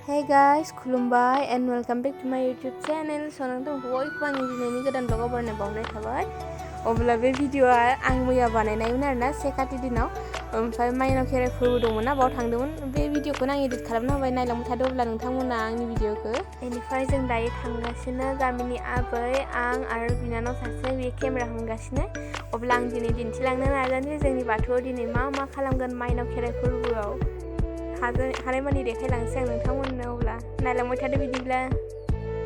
Hey guys, खुलुमबाय and welcome back to my YouTube channel. So नोंथांखौ बयबो आंनि दिनैनि गोदान ब्लगाव बरायनाय बावनाय थाबाय। अब्ला बे भिडिअआ आं मैया बानायनायमोन आरोना से खाथि दिनाव ओमफ्राय माइनाव खेराइ फोरबो दंमोन ना बाव थांदोंमोन। बे भिडिअखौनो आं एडिट खालामना होबाय नायलांबाय थादो अब्ला नोंथांमोना आंनि भिडिअखौ। बेनिफ्राय जों दायो थांगासिनो गामिनि आबै आं आरो बिनानाव सासे बे केमेरा हमगासिनो। अब्ला आं दिनै दिन्थिलांनो नाजानोसै जोंनि बाथौआव दिनै मा खालामगोन माइनाव खेराइ फोरबोआव। हानायमानि देखायलांसै आं नोंथांमोननो अब्ला नायलांबाय थादो बिदिब्ला।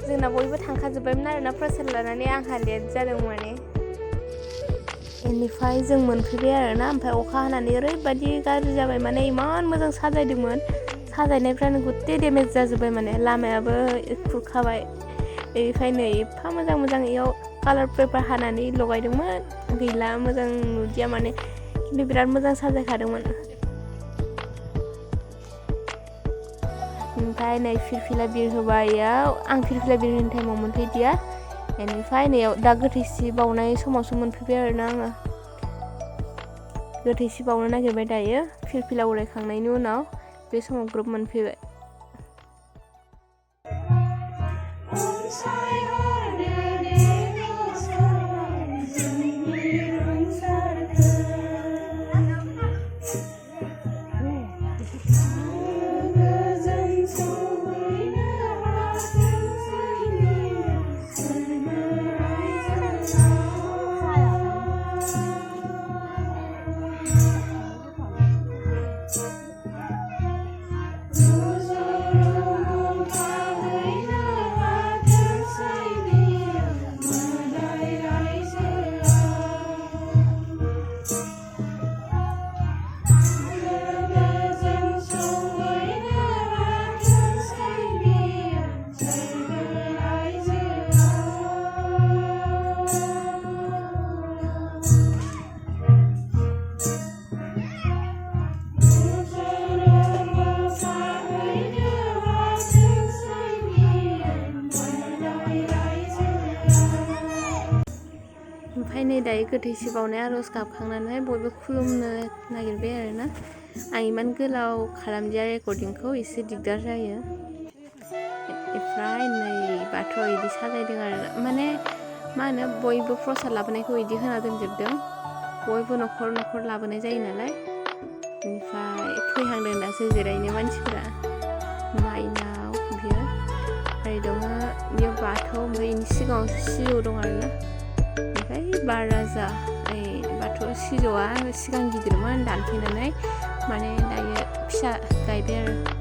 जोंना बयबो थांखाजोब्बायमोन आरोना प्रसाद लानानै आंहा लेट जादों माने। बेनिफ्राय जों मोनफैबाय आरोना ओमफ्राय अखा हानानै ओरैबायदि गाज्रि जाबाय माने इमान मोजां साजायदोंमोन साजायनायफ्रानो गुथे डेमेज जाजोब्बाय माने लामायाबो खुरखाबाय। बेनिफ्राय नै एफा मोजां इयाव कालार पेपार हानानै लगायदोंमोन गैला मोजां नुदिया माने खिन्थु बिराद मोजां साजायखादोंमोन। ओमफ्राय नै फिरफिला बिर होबाय आं फिरफिला बिर होनाय टाइमाव मोनफैदिया। बेनिफ्राय नैयाव दा गोथैसि बावनाय समावसो मोनफैबाय आरोना आङो। गोथैसि बावनो नागिरबाय दायो फिरफिला उरायखांनायनि उनाव बे समाव ग्रुप मोनफैबाय। ओमफ्राय नै दायो गोथैसि बावनाय आरज गाबखांनानै बयबो खुलुमनो नागिरबाय आरोना। आं इमान गोलाव खालामदिया रेकर्डिंखौ एसे दिगदार जायो। ओमफ्राय नै बाथौआव इदि साजायदों आरोना माने मा होनो बयबो प्रसाद लाबोनायखौ इदि होना दोनजोबदों। बयबो न'खर लाबोनाय जायो नालाय। ओमफ्राय फैहांदों दासो जिरायनो मानसिफोरा। माइनाव बियो ओरै दङ बेयाव बाथौ ओमफ्राय बेनि सिगाङाव सिजौ दं आरोना। ओमफ्राय बार राजा बाथौ सिजौआ सिगां गिदिरमोन दानफैनानै माने दायो फिसा गायबाय आरो।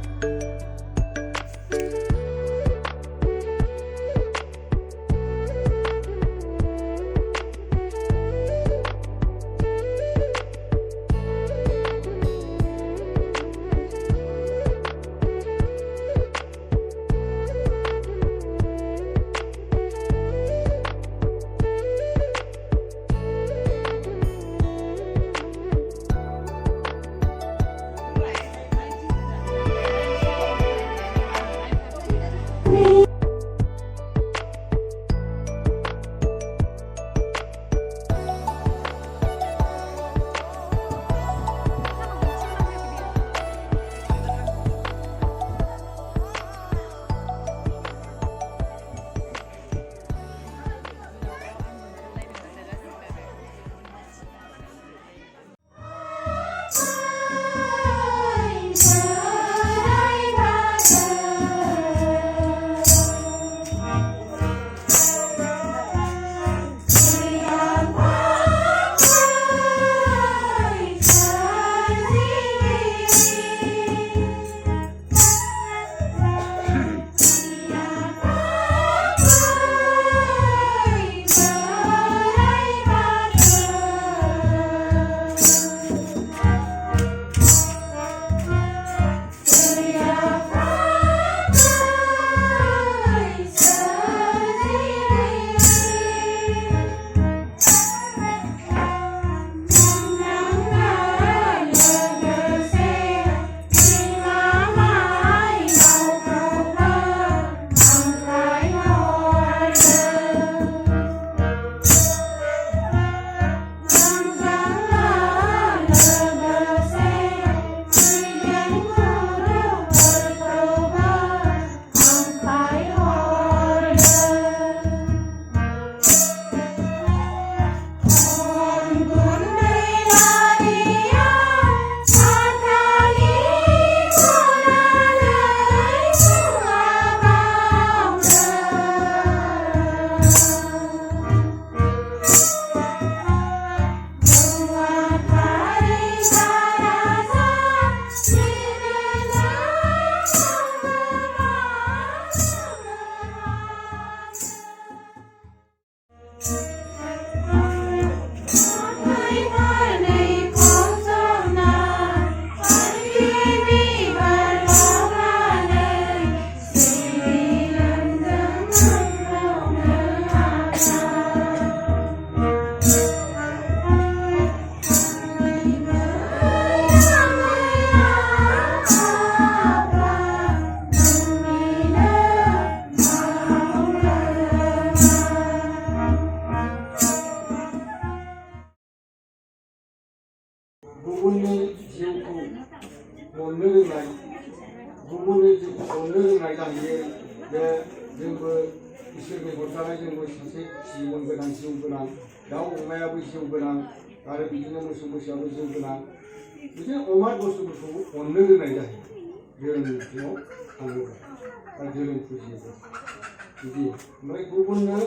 गावनो संनो रोंनाय जाहैयो जे जोंबो इसोरनि हरजानाय जोंबो सासे जिबन गोनां जिउ गोनां दाउ अमायाबो जिउ गोनां आरो बिदिनो मोसौ मैसोआबो जिउ गोनां बिदिनो अमा बुस्थुफोरखौ अननो रोंनाय जाहैयो धोरोम बिथिङाव थाङोब्ला आरो धोरोम फुजियोब्ला बिदि ओमफ्राय गुबुननो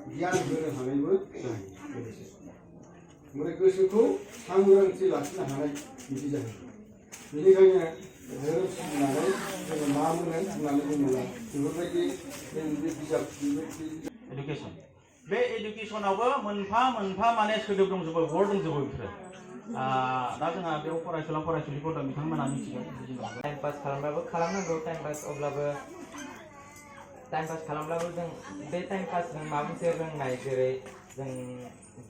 गियान होनो हानायबो जाहैयो लोगोसे ओमफ्राय गोसोखौ सांग्रांथि लाखिनो हानाय बिदि जाहैयो बेनिखायनो धोरोम सिबिनानै जोङो मा मोनो होननानै बुङोब्ला बेफोरबायदि जों बे बिजाब एडुकेसन बे एडुकेसनावबो मोनफा मोनफा माने सोदोब दंजोबो वर्ड दंजोबो बेफोरो दा जोंहा बेयाव फरायसुला फरायसुलिफोर दं बिथांमोना मिथिगोन टाइम पास खालामबाबो खालामनांगौ टाइम पास अब्लाबो टाइम पास खालामब्लाबो जों बे टाइम पासजों माबा मोनसे रोंनाय जेरै जों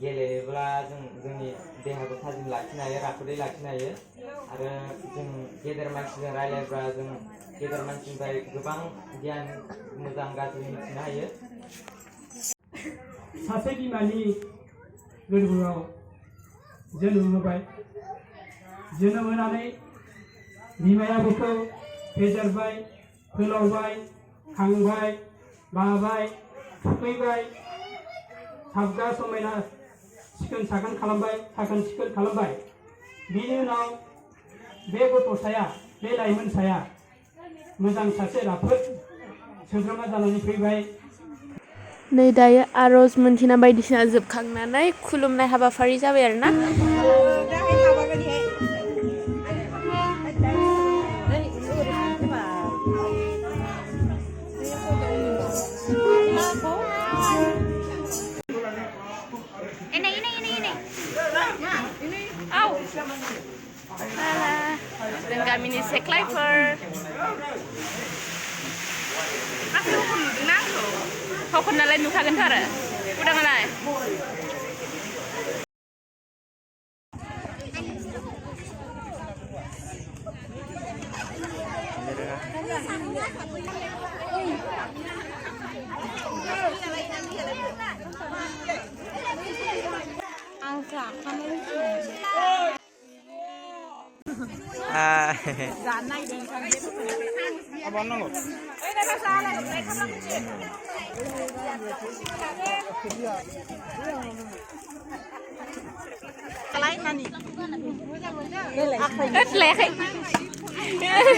गेलेयोब्ला जोंनि देहाखौ थाजिम लाखिनो हायो राफोदै लाखिनो हायो आरो जों गेदेर मानसिजों रायलायब्ला जों गेदेर मानसिनिफ्राय गोबां गियान मोजां गाज्रि मिथिनो हायो सासे बिमानि गोरबोआव जोनोम होबाय जोनोम होनानै बिमाया बेखौ फेदेरबाय फोलावबाय खांबाय बाबाय थुखैबाय साबगा समायना सिखोन साखोन खालामबाय साखोन सिखोन खालामबाय बिनि उनाव बे गथ'साया बे लाइमोनसाया मोजां सासे राफोद सोद्रोमा जानानै फैबाय नै दायो आरज मोनथिना बायदिसिना जोबखांनानै खुलुमनाय हाबाफारि जाबाय आरोना जों गामिनि सेख्लायफोर फावखन नालाय नुखागोनथ' आरो उदाङालाय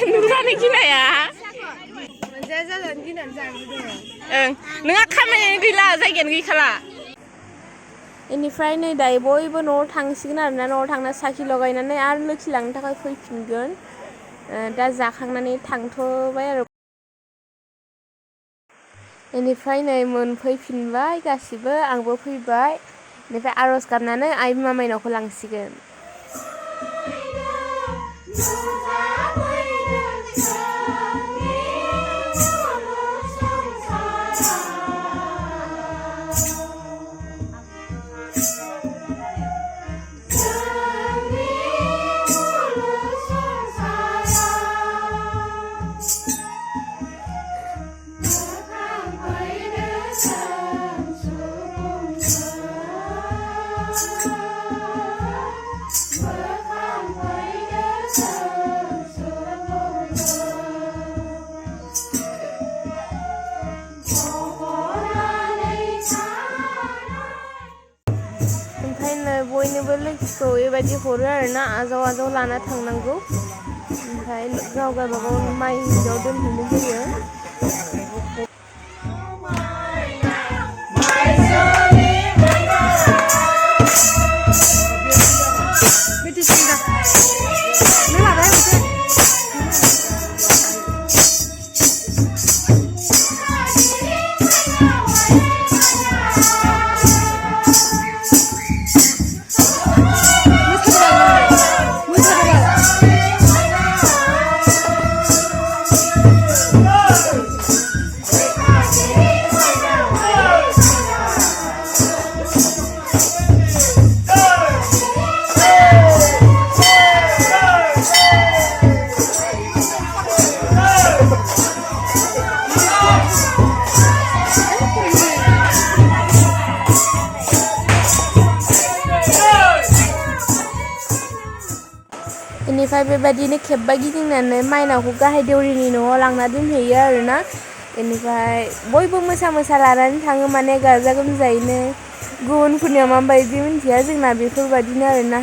नुनानै गिनाया नोंहा खामानियानो गैला जायगायानो गैखाला बेनिफ्राय नै दायो बयबो न'आव थांसिगोन आरोना न'आव थांना साखि लगायनानै आरो लोखि लांनो थाखाय फैफिनगोन दा जाखांनानै थांथ'बाय आरो बेनिफ्राय नै मोनफैफिनबाय गासिबो आंबो फैबाय बेनिफ्राय आर'ज गाबनानै आइ बिमा माइनावखौ लांसिगोन बयनोबो लोखिखौ बेबायदि हरो आरोना आजाव आजाव लाना थांनांगौ ओमफ्राय गाव गावबागाव माइ हिन्जाव दोनहैनो होयो ओमफ्राय बेबायदिनो खेबबा गिदिंनानै माइनावखौ गाहाय देउरिनि न'आव लांना दोनहैयो आरोना बेनिफ्राय बयबो मोसा लानानै थाङो माने गाजा गोमजायैनो गुबुनफोरनिया माबायदि मिन्थिया जोंना बेफोरबायदिनो आरोना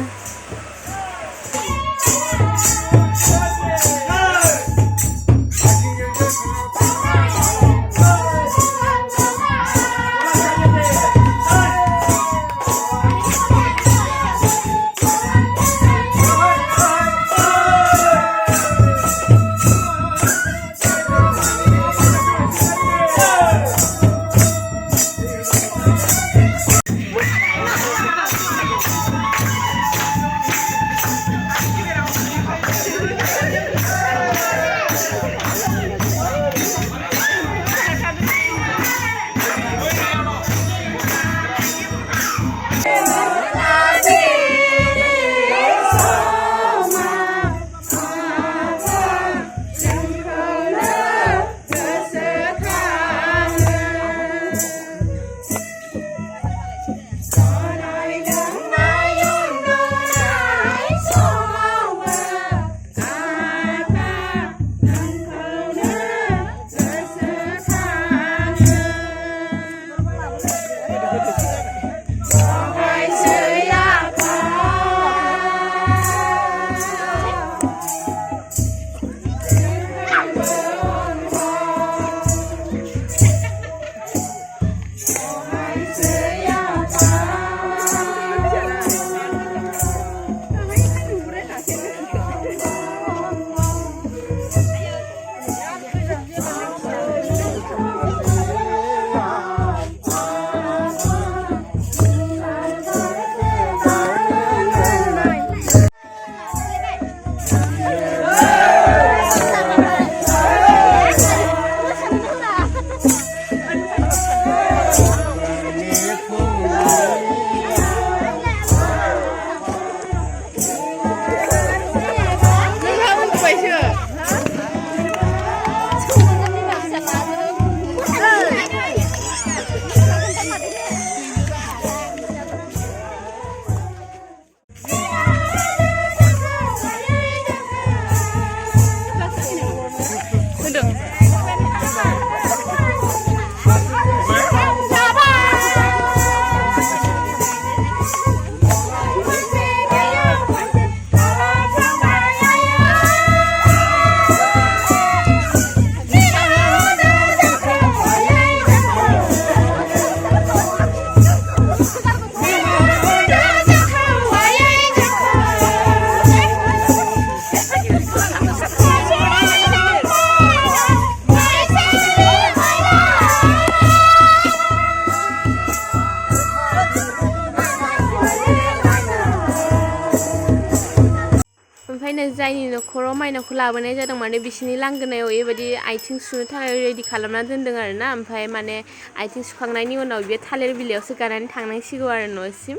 जायनि न'खराव माइनावखौ लाबोनाय जादों माने बिसिनि लांगोनायाव बेबायदि आथिं सुनो थाखाय रेडि खालामना दोनदों आरोना ओमफ्राय माने आथिं सुखांनायनि उनाव बे थालिर बिलाइयावसो गानानै थांनांसिगौ आरो न'सिम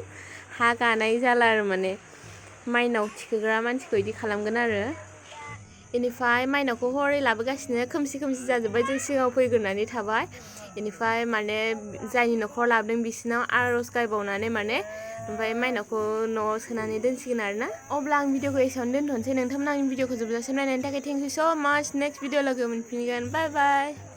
हा गानाय जाला आरो माने माइनाव थिखोग्रा मानसिखौ बिदि खालामगोन आरो बेनिफ्राय माइनावखौ हरै लाबोगासिनो खोमसि जाजोब्बाय जों सिगाङाव फैग्रोनानै थाबाय बेनिफ्राय माने जायनि न'खराव लाबोदों बिसिनाव आर'ज गायबावनानै माने ओमफ्राय माइनावखौ न'आव सोनानै दोनसिगोन आरोना अब्ला आं भिडिअखौ एसेयावनो दोनथ'नोसै नोंथांमोना आंनि भिडिअखौ जोबजासिम नायनायनि थाखाय थेंक इउ स' माच नेक्स्ट भिडिअ लोगो मोनफिनगोन बाय बाय